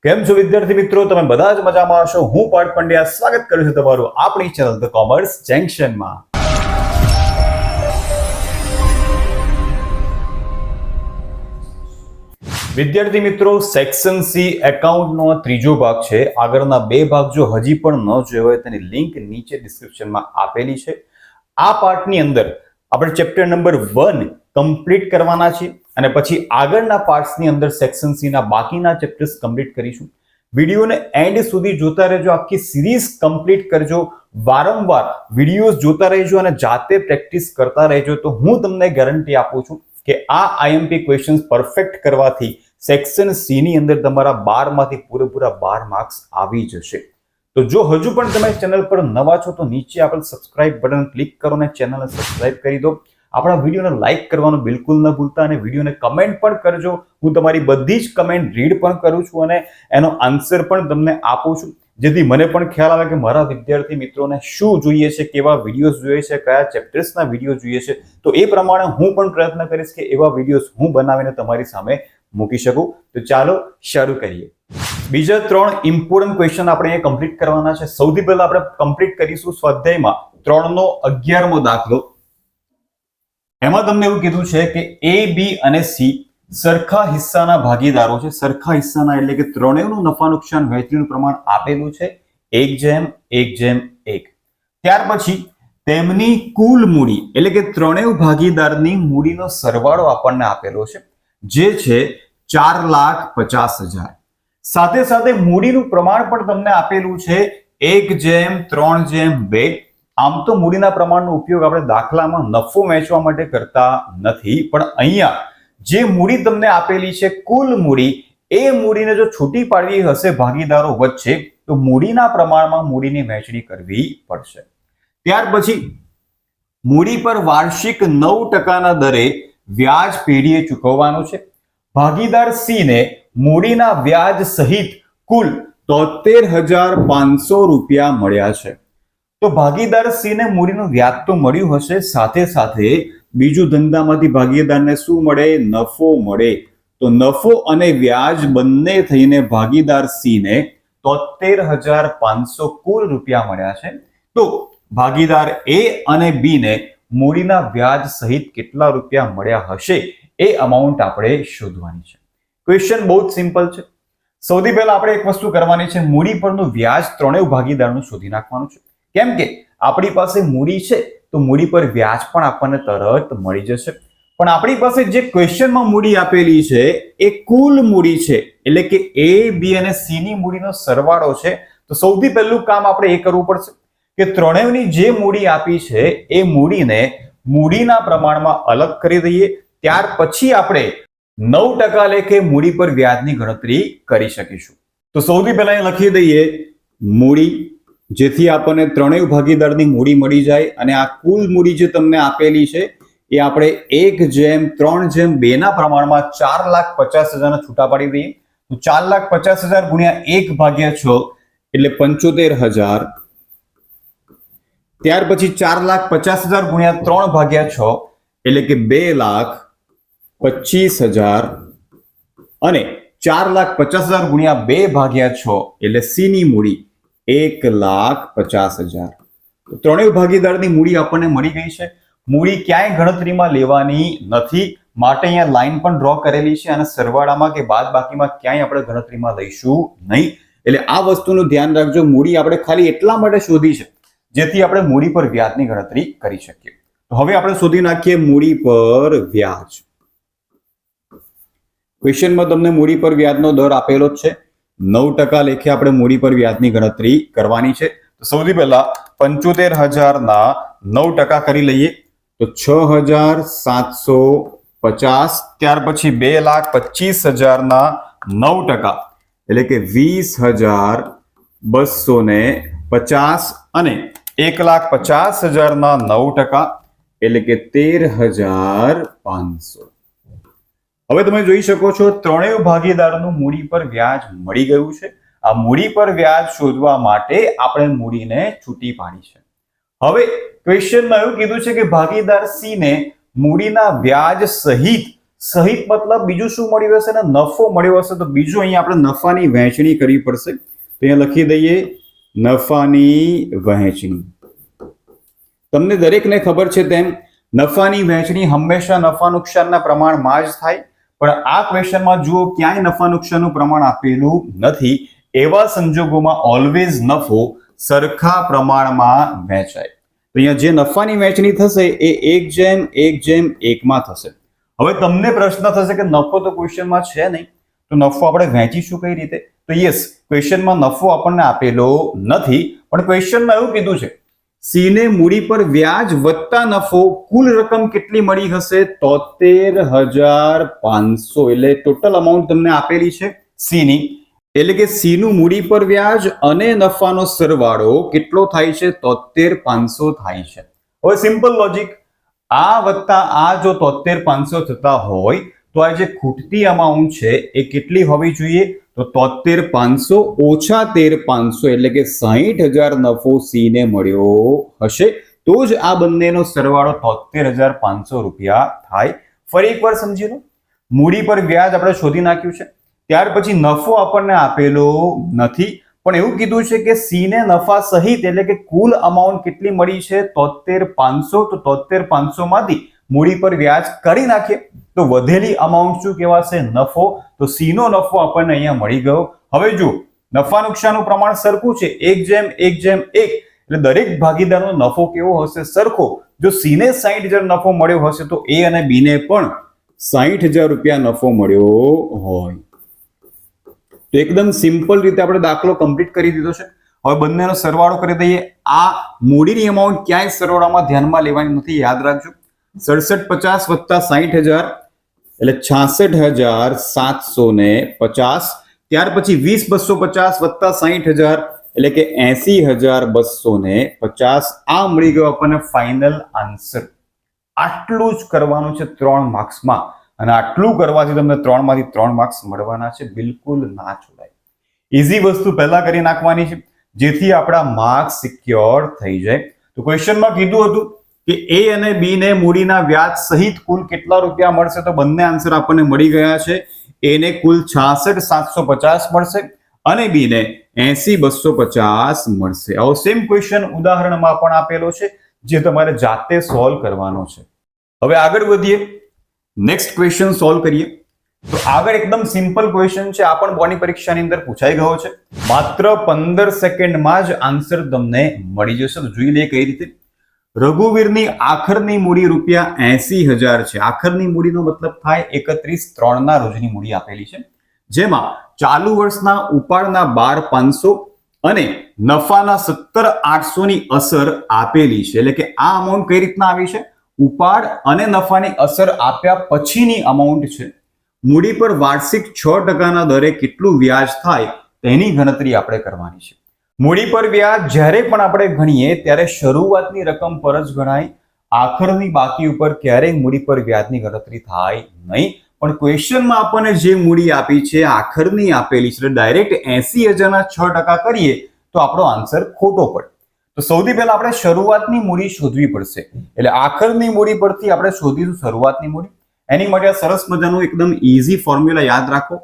કેમ છો વિદ્યાર્થી મિત્રો, તમે બધા જ મજામાં હશો। હું પાર્થ પંડ્યા સ્વાગત કરું છું તમારું આપણી ચેનલ ધ કોમર્સ જંકશનમાં। વિદ્યાર્થી મિત્રો, સેક્શન સી એકાઉન્ટનો ત્રીજો ભાગ છે। આગળના બે ભાગ જો હજી પણ ન જોયો હોય તેની લિંક નીચે ડિસ્ક્રિપ્શનમાં આપેલી છે। આ પાર્ટની અંદર આપણે ચેપ્ટર નંબર 1 કમ્પ્લીટ કરવાના છીએ અને પછી આગળના પાર્ટ્સની અંદર સેક્શન સી ના બાકીના ચેપ્ટર્સ કમ્પ્લીટ કરીશું। વિડિયોને એન્ડ સુધી જોતા રહેજો, આખી સિરીઝ કમ્પ્લીટ કરજો, વારંવાર વિડિયોઝ જોતા રહેજો અને જાતે પ્રેક્ટિસ કરતા રહેજો। તો હું તમને ગેરંટી આપું છું કે આ આઈએમપી ક્વેશ્ચન્સ પરફેક્ટ કરવાથી સેક્શન સી ની અંદર તમારા 12 માંથી પૂરેપૂરા 12 માર્ક્સ આવી જશે। તો જો હજુ પણ તમે ચેનલ પર નવા છો તો નીચે આપેલ સબસ્ક્રાઇબ બટન ક્લિક કરો અને ચેનલને સબસ્ક્રાઇબ કરી દો। આપણા વિડીયોને લાઈક કરવાનું બિલકુલ ન ભૂલતા અને વિડીયોને કમેન્ટ પણ કરજો। હું તમારી બધી જ કમેન્ટ રીડ પણ કરું છું અને એનો આન્સર પણ તમને આપું છું, જેથી મને પણ ખ્યાલ આવે કે મારા વિદ્યાર્થી મિત્રોને શું જોઈએ છે, કેવા વિડીયોઝ જોઈએ છે, કયા ચેપ્ટર્સના વિડીયો જોઈએ છે। તો એ પ્રમાણે હું પણ પ્રયત્ન કરીશ કે એવા વિડીયોઝ હું બનાવીને તમારી સામે મૂકી શકું। તો ચાલો શરૂ કરીએ। બીજા 3 ઇમ્પોર્ટન્ટ ક્વેશ્ચન આપણે અહીંયા કમ્પ્લીટ કરવાના છે। સૌથી પહેલા આપણે કમ્પ્લીટ કરીશું સ્વાધ્યાયમાં 3 નો 11મો દાખલો। એમાં તમને એવું કીધું છે કે એ, બી અને સી સરખા હિસ્સાના ભાગીદારો છે। સરખા હિસ્સાના એટલે કે ત્રણેયનું નફા નુકસાન વહેંચણીનું પ્રમાણ આપેલું છે 1:1:1। ત્યાર પછી તેમની કુલ મૂડી એટલે કે ત્રણેય ભાગીદારની મૂડીનો સરવાળો આપણને આપેલો છે, જે છે 4,50,000। સાથે સાથે મૂડીનું પ્રમાણ પણ તમને આપેલું છે 1:3:2। આમ તો મૂડીના પ્રમાણનો ઉપયોગ આપણે દાખલામાં નફો વહેંચવા માટે કરતા નથી, પણ અહીંયા જે મૂડી તમને આપેલી છે કુલ મૂડી, એ મૂડીને જો છૂટી પાડવી હશે ભાગીદારો વચ્ચે તો મૂડીના પ્રમાણમાં મૂડીની વહેંચણી કરવી પડશે। ત્યાર પછી મૂડી પર વાર્ષિક 9% દરે વ્યાજ પેઢીએ ચૂકવવાનું છે। ભાગીદાર સી ને મૂડીના વ્યાજ સહિત કુલ 73,500 રૂપિયા મળ્યા છે। તો ભાગીદાર સી ને મૂડીનું વ્યાજ તો મળ્યું હશે, સાથે સાથે બીજું ધંધામાંથી ભાગીદારને શું મળે? નફો મળે। તો નફો અને વ્યાજ બંને થઈને ભાગીદાર સી ને 73,500 કુલ રૂપિયા મળ્યા છે। તો ભાગીદાર એ અને બી ને મૂડીના વ્યાજ સહિત કેટલા રૂપિયા મળ્યા હશે એ અમાઉન્ટ આપણે શોધવાની છે। ક્વેશ્ચન બહુ જ સિમ્પલ છે। સૌથી પહેલા આપણે એક વસ્તુ કરવાની છે, મૂડી પરનું વ્યાજ ત્રણેય ભાગીદારનું શોધી નાખવાનું છે। કેમ કે આપણી પાસે મૂડી છે તો મૂડી પર વ્યાજ પણ આપણને તરત મળી જશે। પણ આપણી પાસે જે ક્વેશ્ચનમાં મૂડી આપેલી છે એ કુલ મૂડી છે, એટલે કે એ, બી અને સી ની મૂડીનો સરવાળો છે। તો સૌથી પહેલું કામ આપણે એ કરવું પડશે કે ત્રણેયની જે મૂડી આપી છે એ મૂડીને મૂડીના પ્રમાણમાં અલગ કરી દઈએ। ત્યાર પછી આપણે 9% લેખે મૂડી પર વ્યાજની ગણતરી કરી શકીશું। તો સૌથી પહેલા લખી દઈએ મૂડી, જેથી આપણને ત્રણેય ભાગીદારની મૂડી મળી જાય અને આ કુલ મૂડી જે તમને આપેલી છે એ આપણે 1:3:2 ના પ્રમાણમાં 4,50,000 છૂટા પાડી દઈએ। તો 4,50,000 ગુણ્યા 1/6 એટલે 75,000। ત્યાર પછી 4,50,000 ગુણ્યા 3/6 એટલે કે 2,25,000 અને 4,50,000 ગુણ્યા 2/6 એટલે સી ની મૂડી 1,50,000। ત્રણેય ભાગીદારની મૂડી આપણને મળી ગઈ છે। મૂડી ક્યાંય ગણતરીમાં લેવાની નથી, માટે અહીંયા લાઈન પણ ડ્રો કરેલી છે અને સરવાળામાં કે બાદબાકીમાં ક્યાંય આપણે ગણતરીમાં લઈશું નહીં। એટલે આ વસ્તુનું ધ્યાન રાખજો। મૂડી આપણે ખાલી એટલા માટે શોધી છે જેથી આપણે મૂડી પર વ્યાજની ગણતરી કરી શકીએ। તો હવે આપણે શોધી નાખીએ મૂડી પર વ્યાજ। ક્વેશ્ચનમાં તમને મૂડી પર વ્યાજનો દર આપેલો જ છે, 9% લેખે આપણે મૂડી પર વ્યાજની ગણતરી કરવાની છે। તો સૌથી પહેલા 75,000 ના 9% કરી લઈએ તો 6,750। ત્યાર પછી 2,25,000 ના 9% એટલે કે 20,250 અને 1,50,000 ના 9% એટલે કે 13,500। હવે તમે જોઈ શકો છો ત્રણેય ભાગીદારોનું મૂડી પર વ્યાજ મળી ગયું છે। આ મૂડી પર વ્યાજ શોધવા માટે આપણે મૂડીને છૂટી પાડી છે। હવે ક્વેશ્ચનમાં એવું કીધું છે કે ભાગીદાર સી ને મૂડીના વ્યાજ સહિત સહિત મતલબ બીજું શું મળ્યું હશે ને નફો મળ્યો હશે, તો બીજું અહીંયા આપણે નફાની વહેંચણી કરવી પડશે. તો અહીંયા લખી દઈએ નફાની વહેંચણી. તમને દરેકને ખબર છે તેમ નફાની વહેંચણી હંમેશા નફા નુકસાનના પ્રમાણમાં જ થાય, પણ આ ક્વેશ્ચનમાં જુઓ ક્યાંય નફા નુકસાનનું પ્રમાણ આપેલું નથી. એવા સંજોગોમાં ઓલવેઝ નફો સરખા પ્રમાણમાં વહેંચાય. તો અહીંયા જે નફાની વહેંચણી થશે એ 1:1:1 માં થશે. હવે તમને પ્રશ્ન થશે કે નફો તો ક્વેશ્ચનમાં છે નહીં, તો નફો આપણે વહેંચીશું કઈ રીતે? તો યસ, ક્વેશ્ચનમાં નફો આપણને આપેલો નથી, પણ ક્વેશ્ચનમાં એવું કીધું છે સી ને મૂડી પર વ્યાજ વત્તા નફો કુલ રકમ કેટલી મળી હશે? 73,500. એટલે ટોટલ અમાઉન્ટ તમને આપેલી છે સી ની, એટલે કે સી નું મૂડી પર વ્યાજ અને નફાનો સરવાળો કેટલો થાય છે? 73,500 થાય છે. હવે સિમ્પલ લોજિક, આ વત્તા આ જો 73,500 થતા હોય તો આ જે ખૂટતી અમાઉન્ટ છે એ કેટલી હોવી જોઈએ? તો 73,500 ઓછા 13,500 એટલે કે 60,000 નફો સી ને મળ્યો હશે, તો જ આ બંનેનો સરવાળો 73,500 રૂપિયા થાય. ફરી એકવાર સમજી લો, મૂડી પર વ્યાજ આપણે શોધી નાખ્યું છે, ત્યાર પછી નફો આપણને આપેલો નથી, પણ એવું કીધું છે કે સી ને નફા સહિત એટલે કે કુલ અમાઉન્ટ કેટલી મળી છે? 73,500. તો 73,500 માંથી મૂડી પર વ્યાજ કરી નાખીએ તો વધેલી અમાઉન્ટ શું કહેવાશે? નફો. તો સી નો નફો આપણને અહીંયા મળી ગયો. હવે જો નફા નુકસાનનું પ્રમાણ સરખું છે 1:1:1, એટલે દરેક ભાગીદારનો નફો કેવો હશે? સરખો. જો સી ને 60,000 નફો મળ્યો હશે તો એ અને બી ને પણ 60,000 રૂપિયા નફો મળ્યો હોય. તો એકદમ સિમ્પલ રીતે આપણે દાખલો કમ્પ્લીટ કરી દીધો છે. હવે બંનેનો સરવાળો કરી દઈએ. આ મૂડીની અમાઉન્ટ ક્યાંય સરવાળામાં ધ્યાનમાં લેવાની નથી, યાદ રાખજો. 67,50 વત્તા 60,000 એટલે 66,750. ત્યાર પછી 20,250 વત્તા 60,000 એટલે કે 80,250. આ મળી ગયો આપણને ફાઇનલ આન્સર. આટલું જ કરવાનું છે 3 માર્ક્સમાં, અને આટલું કરવાથી તમને 3 માંથી 3 માર્ક્સ મળવાના છે. બિલકુલ ના છોડાય. ઈઝી વસ્તુ પહેલા કરી નાખવાની છે જેથી આપણા માર્ક્સ સિક્યોર થઈ જાય. તો ક્વેશ્ચનમાં કીધું હતું કે એ અને બી ને મૂડીના વ્યાજ સહિત કુલ કેટલા રૂપિયા મળશે? તો બંને આન્સર આપણને મળી ગયા છે. એ ને કુલ 66,750 મળશે અને બી ને 80,250 મળશે. આવો સેમ ક્વેશ્ચન ઉદાહરણમાં પણ આપેલો છે જે તમારે જાતે સોલ્વ કરવાનો છે. હવે આગળ વધીએ, નેક્સ્ટ ક્વેશ્ચન સોલ્વ કરીએ. તો આગળ એકદમ સિમ્પલ ક્વેશ્ચન છે, આ પણ બોર્ડની પરીક્ષાની અંદર પૂછાઈ ગયો છે. માત્ર 15 સેકન્ડમાં જ આન્સર તમને મળી જશે. તો જોઈ લે કઈ રીતે. રઘુવીરની આખરની મૂડી રૂપિયા 80,000 છે. આખરની મૂડીનો મતલબ થાય 31/3 ના રોજની મૂડી આપેલી છે, જેમાં ચાલુ વર્ષના ઉપાડના 12,500 અને નફાના 17,800 ની અસર આપેલી છે. એટલે કે આ અમાઉન્ટ કઈ રીતના આવી છે? ઉપાડ અને નફાની અસર આપ્યા પછીની અમાઉન્ટ છે. મૂડી પર વાર્ષિક 6% દરે કેટલું વ્યાજ થાય તેની ગણતરી આપણે કરવાની છે. મૂડી પર વ્યાજ જ્યારે પણ આપણે ગણીએ ત્યારે શરૂઆતની રકમ પર જ ગણાય. આખરની બાકી ઉપર ક્યારેય મૂડી પર વ્યાજની ગણતરી થાય નહીં. પણ ક્વેશ્ચનમાં આપણને જે મૂડી આપી છે આખરની આપેલી છે, ડાયરેક્ટ 80,000 ના 6% કરીએ તો આપણો આન્સર ખોટો પડે. તો સૌથી પહેલા આપણે શરૂઆતની મૂડી શોધવી પડશે. એટલે આખરની મૂડી પરથી આપણે શોધીશું શરૂઆતની મૂડી. એની માટે સરસ મજાનું એકદમ ઈઝી ફોર્મ્યુલા યાદ રાખો.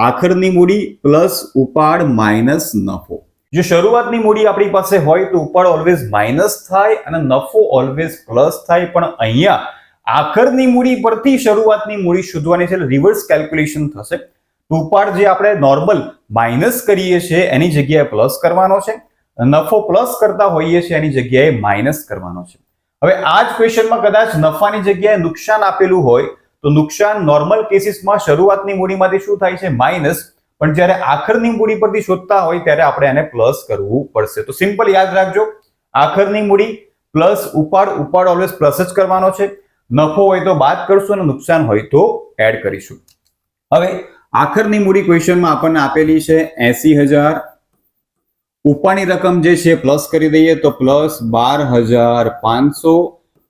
આખરની મૂડી પ્લસ ઉપાડ માઇનસ નફો. જો શરૂઆતની મૂડી આપણી પાસે હોય તો ઉપાડ ઓલવેઝ માઇનસ થાય અને નફો ઓલવેઝ પ્લસ થાય. પણ અહીંયા આખરની મૂડી પરથી શરૂઆતની મૂડી શોધવાની છે, એટલે રિવર્સ કેલ્ક્યુલેશન થશે. ઉપાડ જે આપણે નોર્મલ માઇનસ કરીએ છીએ એની જગ્યાએ પ્લસ કરવાનો છે, નફો પ્લસ કરતા હોઈએ છીએ એની જગ્યાએ માઇનસ કરવાનો છે. હવે આ જ ક્વેશ્ચનમાં કદાચ નફાની જગ્યાએ નુકસાન આપેલું હોય તો નુકસાન નોર્મલ કેસીસમાં શરૂઆતની મૂડીમાંથી શું થાય છે? માઇનસ. પણ જ્યારે આખરની મૂડી પરથી શોધતા હોય ત્યારે આપણે એને પ્લસ કરવું પડશે. તો સિમ્પલ યાદ રાખજો, આખરની મૂડી પ્લસ ઉપાડ, ઉપાડ ઓલવેઝ પ્લસ જ કરવાનો છે. નફો હોય તો બાદ કરશું અને નુકસાન હોય તો એડ કરીશું. હવે આખરની મૂડી ક્વેશ્ચનમાં આપણને આપેલી છે 80,000. ઉપાડની રકમ જે છે પ્લસ કરી દઈએ તો પ્લસ 12,500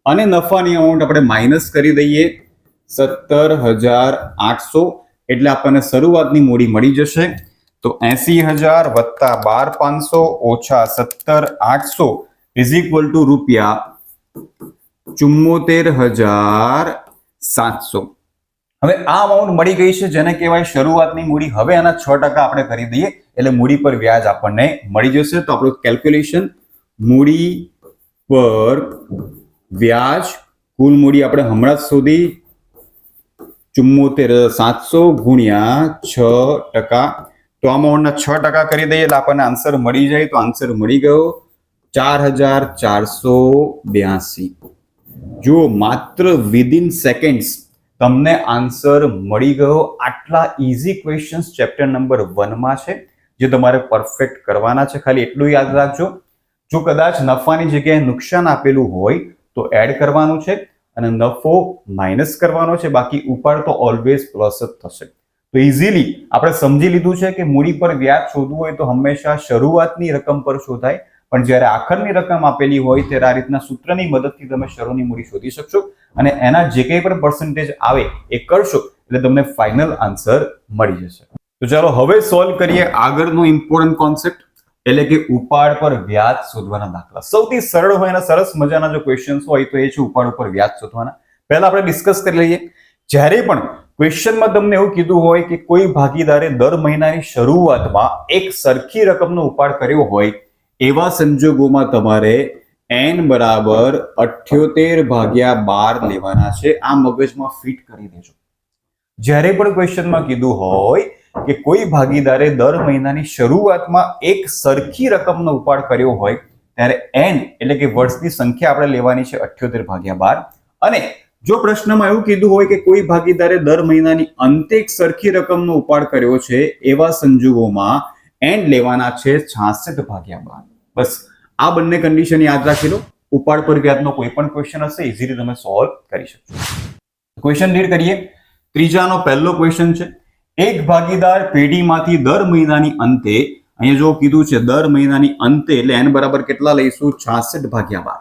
અને નફાની અમાઉન્ટ આપણે માઇનસ કરી દઈએ 17,800. એટલે આપણને શરૂઆતની મૂડી મળી જશે. તો 80,000 વત્તા 12,500 ઓછા 17,800 ઇઝ ઇક્વલ ટુ રૂપિયા 74,700. હવે આ અમાઉન્ટ મળી ગઈ છે જેને કહેવાય શરૂઆતની મૂડી. હવે આના 6% આપણે કરી દઈએ એટલે મૂડી પર વ્યાજ આપણને મળી જશે. તો આપણું કેલ્ક્યુલેશન મૂડી પર વ્યાજ કુલ મૂડી આપણે હમણાં જ શોધી 74,700 ગુણ્યા 6%. તો આ અમાઉન્ટના 6% કરી દઈએ એટલે આપણને આન્સર મળી જાય. તો આન્સર મળી ગયો 4,482. જો માત્ર વિધિન સેકન્ડ્સ તમને આન્સર મળી ગયો. આટલા ઈઝી ક્વેશ્ચન્સ ચેપ્ટર નંબર 1 માં છે જે તમારે પરફેક્ટ કરવાના છે. ખાલી એટલું યાદ રાખજો, જો કદાચ નફાની જગ્યાએ નુકસાન આપેલું હોય તો એડ કરવાનું છે અને નફો માઇનસ કરવાનો છે. બાકી ઉપાડ તો ઓલવેઝ પ્લસ જ થશે. તો ઇઝીલી આપણે સમજી લીધું છે કે મૂડી પર વ્યાજ શોધવું હોય તો હંમેશા શરૂઆતની રકમ પર શોધાય, પણ જ્યારે આખરની રકમ આપેલી હોય ત્યારે આ રીતના સૂત્રની મદદથી તમે શરૂની મૂડી શોધી શકશો અને એના જે કંઈ પણ પર્સન્ટેજ આવે એ કરશો એટલે તમને ફાઇનલ આન્સર મળી જશે. તો ચાલો હવે સોલ્વ કરીએ આગળનો ઇમ્પોર્ટન્ટ કોન્સેપ્ટ, એટલે કે ઉપાડ પર વ્યાજ શોધવાના દાખલા. સૌથી સરળ હોય અને સરસ મજાના જો ક્વેશ્ચન્સ હોય તો એ છે ઉપાડ ઉપર વ્યાજ શોધવાના. પહેલા આપણે ડિસ્કસ કરી લઈએ. જ્યારે પણ ક્વેશ્ચનમાં તમને એવું કીધું હોય કે કોઈ ભાગીદારે દર મહિનાની શરૂઆતમાં એક સરખી રકમનો ઉપાડ કર્યો હોય, એવા સંજોગોમાં તમારે n બરાબર 78/12 લેવાના છે. આ મગજમાં ફિટ કરી દેજો. જ્યારે પણ ક્વેશ્ચનમાં કીધું હોય કે કોઈ ભાગીદારે દર મહિનાની શરૂઆતમાં એક સરખી રકમનો ઉપાડ કર્યો હોય ત્યારે n એટલે કે વર્ષની સંખ્યા આપણે લેવાની છે 78/12. અને જો પ્રશ્નમાં એવું કીધું હોય કે કોઈ ભાગીદારે દર મહિનાની અંતે એક સરખી રકમનો ઉપાડ કર્યો છે, એવા સંજોગોમાં n લેવાના છે 66/12. બસ આ બંને કન્ડિશન યાદ રાખી લો. ઉપાડ પર વ્યાજનો કોઈ પણ ક્વેશ્ચન હશે ઇઝીલી તમે સોલ્વ કરી શકશો. ક્વેશ્ચન રીડ કરીએ. ત્રીજાનો પહેલો ક્વેશ્ચન છે, એક ભાગીદાર પેઢીમાંથી દર મહિનાની અંતે, અહીંયા જો કીધું છે દર મહિનાની અંતે એટલે n બરાબર કેટલા લઈશું 66/12,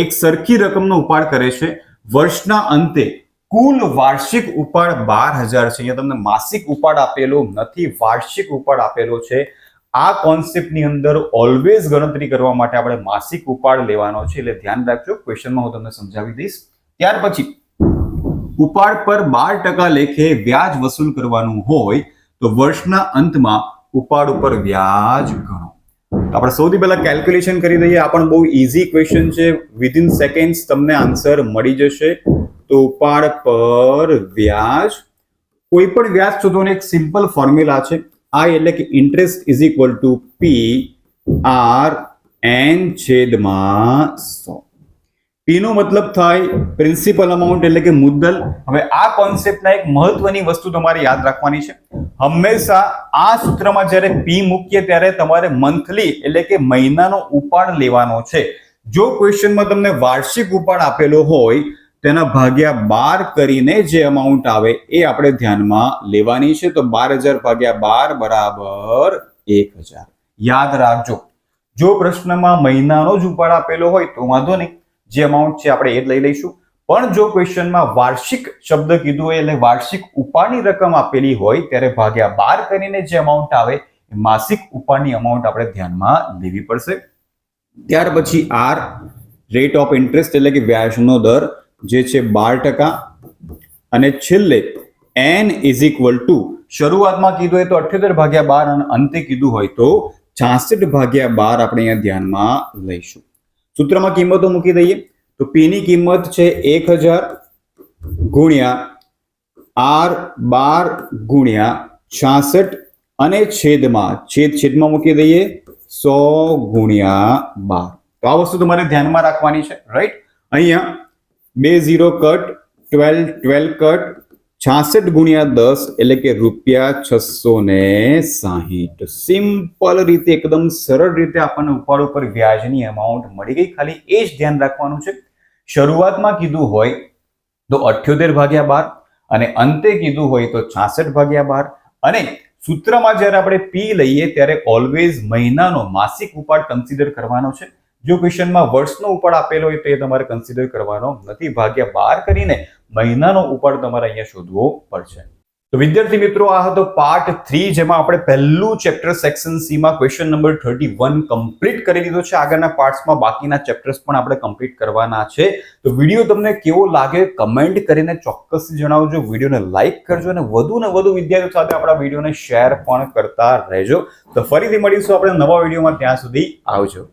એક સરખી રકમનો ઉપાડ કરે છે. વર્ષના અંતે કુલ વાર્ષિક ઉપાડ 12,000 છે. અહીંયા તમને માસિક ઉપાડ આપેલો નથી, વાર્ષિક ઉપાડ આપેલો છે. આ કોન્સેપ્ટની અંદર ઓલવેઝ ગણતરી કરવા માટે આપણે માસિક ઉપાડ લેવાનો છે, એટલે ધ્યાન રાખજો. ક્વેશ્ચનમાં હું તમને સમજાવી દઈશ. ત્યાર પછી ઉપાડ પર 12% લેખે વ્યાજ વસૂલ કરવાનું હોય તો વર્ષના અંતમાં ઉપાડ ઉપર વ્યાજ ગણો. આપણે સૌથી પહેલા કેલ્ક્યુલેશન કરી દઈએ. આ પણ બહુ ઈઝી ક્વેશ્ચન છે. વિધિન સેકન્ડ્સ તમને આન્સર મળી જશે. તો ઉપાડ પર વ્યાજ, કોઈ પણ વ્યાજ શોધવાની એક સિમ્પલ ફોર્મ્યુલા છે. I એટલે કે interest is equal to PR/N/100. P નો મતલબ થાય પ્રિન્સિપલ અમાઉન્ટ એટલે કે મુદ્દલ. હવે આ કોન્સેપ્ટના એક મહત્વની વસ્તુ તમારે યાદ રાખવાની છે. હંમેશા આ સૂત્રમાં જ્યારે P મૂકીએ ત્યારે તમારે મંથલી એટલે કે મહિનાનો ઉપાડ લેવાનો છે. જો ક્વેશ્ચનમાં તમને વાર્ષિક ઉપાડ આપેલો હોય તેના ભાગ્યા 12 કરીને જે અમાઉન્ટ આવે એ આપણે ધ્યાનમાં લેવાની છે. તો 12,000/12 બરાબર 1,000. યાદ રાખજો, જો પ્રશ્નમાં મહિનાનો જ ઉપાડ આપેલો હોય તો વાંધો નહીં, જે અમાઉન્ટ છે આપણે એ જ લઈ લઈશું. પણ જો ક્વેશ્ચનમાં વાર્ષિક શબ્દ કીધું હોય એટલે વાર્ષિક ઉપાડની રકમ આપેલી હોય ત્યારે ભાગ્યા 12 કરીને જે અમાઉન્ટ આવે એ માસિક ઉપાડની અમાઉન્ટ આપણે ધ્યાનમાં લેવી પડશે. ત્યાર પછી R રેટ ઓફ ઇન્ટરેસ્ટ એટલે કે વ્યાજનો દર જે છે 12%. અને છેલ્લે n ઇઝ ઇક્વલ ટુ શરૂઆતમાં કીધું હોય તો 78/12 અને અંતે કીધું હોય તો 66/12 આપણે અહીંયા ધ્યાનમાં લઈશું. સૂત્રમાં કિંમતો મૂકી દઈએ. તો P ની કિંમત છે 1,000 ગુણ્યા R12 ગુણ્યા 66 અને છેદમાં મૂકી દઈએ 100 ગુણ્યા 12. તો આ વસ્તુ તમારે ધ્યાનમાં રાખવાની છે, રાઈટ. અહીંયા 2 0 કટ, 12 કટ, 66 ગુણ્યા 10 એટલે કે ₹660. સિમ્પલ રીતે, એકદમ સરળ રીતે આપણને ઉપાડ ઉપર વ્યાજની અમાઉન્ટ મળી ગઈ. ખાલી એ જ ધ્યાન રાખવાનું છે, શરૂઆતમાં કીધું હોય તો 78/12 અને અંતે કીધું હોય તો 66/12. અને સૂત્રમાં જ્યારે આપણે P લઈએ ત્યારે ઓલવેઝ મહિનાનો માસિક ઉપાડ કન્સિડર કરવાનો છે. જો ક્વેશ્ચનમાં વર્ષનો ઉપાડ આપેલો હોય તો એ તમારે કન્સિડર કરવાનો નથી. ભાગ્યા 12 કરીને મહિનાનો ઉપાડ તમારે અહીંયા શોધવો પડશે. તો વિદ્યાર્થી મિત્રો, આ હતો પાર્ટ 3, જેમાં આપણે પહેલું ચેપ્ટર સેક્શન સી માં ક્વેશ્ચન નંબર 31 કમ્પ્લીટ કરી લીધો છે. આગળના પાર્ટ્સમાં બાકીના ચેપ્ટર્સ પણ આપણે કમ્પ્લીટ કરવાના છે. તો વિડીયો તમને કેવો લાગે કમેન્ટ કરીને ચોક્કસથી જણાવજો. વિડીયોને લાઈક કરજો અને વધુ વિદ્યાર્થીઓ સાથે આપણા વિડીયોને શેર પણ કરતા રહેજો. તો ફરીથી મળીશું આપણે નવા વિડીયોમાં. ત્યાં સુધી આવજો.